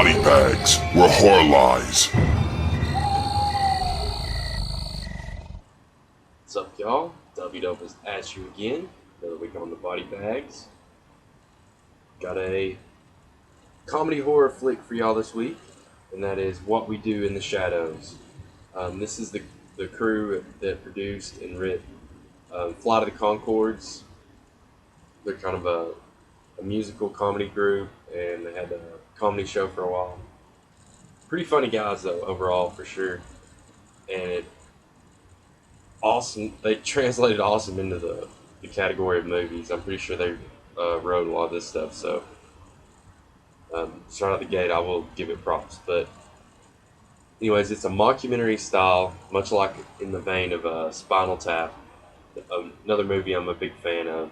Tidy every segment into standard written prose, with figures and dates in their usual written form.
body bags where horror lies. What's up, y'all? Dubby at you again. Another week on the body bags. Got a comedy horror flick for y'all this week, and that is What We Do in the Shadows. This is the crew that produced and writ Flight of the Conchords. They're kind of a musical comedy group, and they had a comedy show for a while. Pretty funny guys, though, overall, for sure. And awesome. They translated awesome into the category of movies. I'm pretty sure they wrote a lot of this stuff. So, straight out the gate, I will give it props. But, anyways, it's a mockumentary style, much like in the vein of Spinal Tap, another movie I'm a big fan of.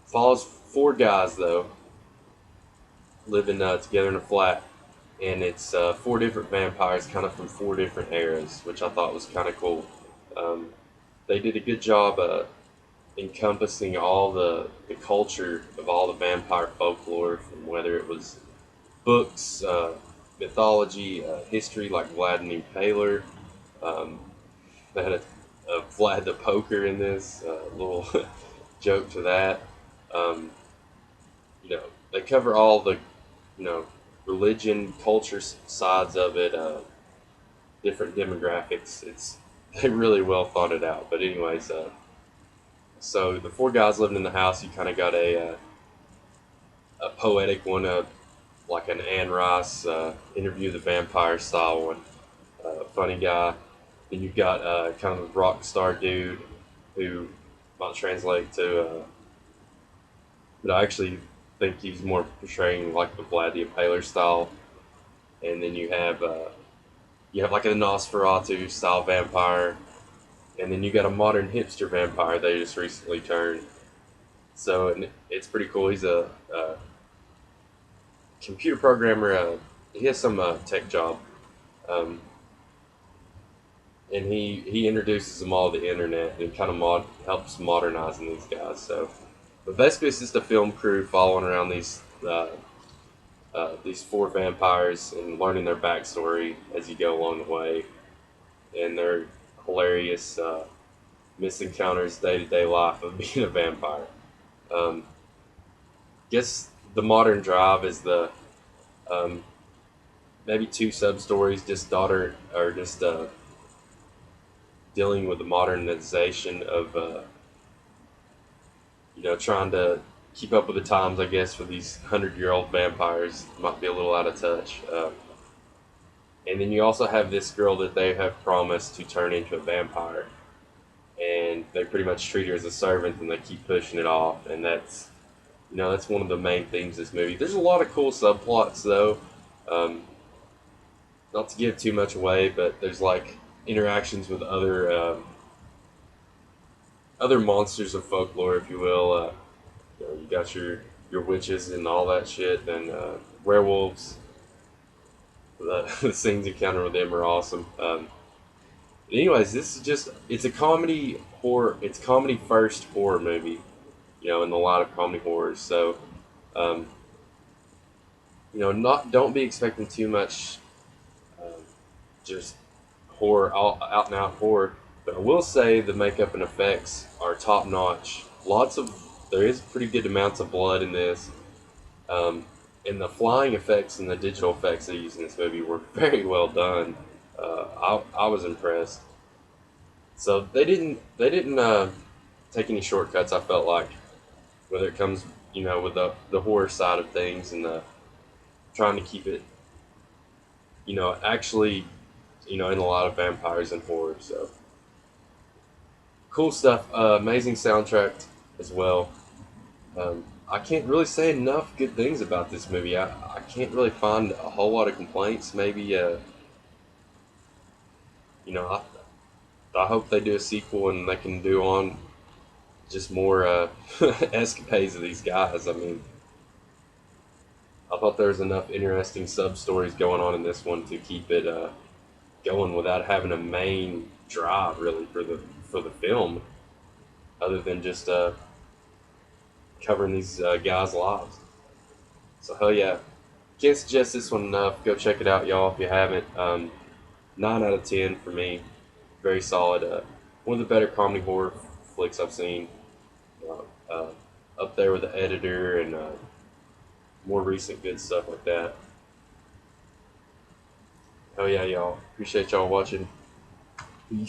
Follows four guys, though, living together in a flat. And it's four different vampires, kind of from four different eras, which I thought was kind of cool. They did a good job encompassing all the culture of all the vampire folklore, from whether it was books, mythology, history, like Vlad the Impaler. They had a Vlad the Poker in this, little joke to that. They cover all the, religion, culture sides of it, different demographics. They really well thought it out. But anyways, so the four guys living in the house, you kind of got a poetic one, like an Anne Rice Interview the Vampire style one, funny guy. Then you've got kind of a rock star dude who might translate to, but I actually think he's more portraying like the Vlad the Impaler style. And then you have like a Nosferatu style vampire, and then you got a modern hipster vampire they just recently turned. So and it's pretty cool. He's a computer programmer. He has some tech job, and he introduces them all to the internet and kind of helps modernizing these guys. So, but basically, it's just a film crew following around these four vampires and learning their backstory as you go along the way, and their hilarious misencounters, day-to-day life of being a vampire. Guess the modern drive is the maybe two sub-stories, just daughter or just dealing with the modernization of trying to keep up with the times, I guess, for these 100-year-old vampires. Might be a little out of touch. And then you also have this girl that they have promised to turn into a vampire, and they pretty much treat her as a servant, and they keep pushing it off. And that's one of the main themes of this movie. There's a lot of cool subplots, though. Not to give too much away, but there's like interactions with other monsters of folklore, if you will. You got your witches and all that shit, and werewolves. The scenes encounter with them are awesome. Anyways, this is it's a comedy horror. It's comedy first horror movie, in the line of comedy horrors. So, don't be expecting too much, just horror, out and out horror. But I will say the makeup and effects are top notch. There is pretty good amounts of blood in this. And the flying effects and the digital effects they used in this movie were very well done. I was impressed. So they didn't take any shortcuts. I felt like, whether it comes with the horror side of things and the trying to keep it actually in a lot of vampires and horror. So cool stuff. Amazing soundtrack as well. I can't really say enough good things about this movie. I can't really find a whole lot of complaints. Maybe, I hope they do a sequel and they can do on just more escapades of these guys. I mean, I thought there was enough interesting sub-stories going on in this one to keep it going without having a main drive, really, for the film, other than just covering these guys' lives. So hell yeah, Can't suggest this one enough. Go check it out, y'all, if you haven't. 9 out of 10 for me. Very solid. One of the better comedy horror flicks I've seen. Uh, uh, up there with the editor and more recent good stuff like that. Oh yeah, y'all. Appreciate y'all watching.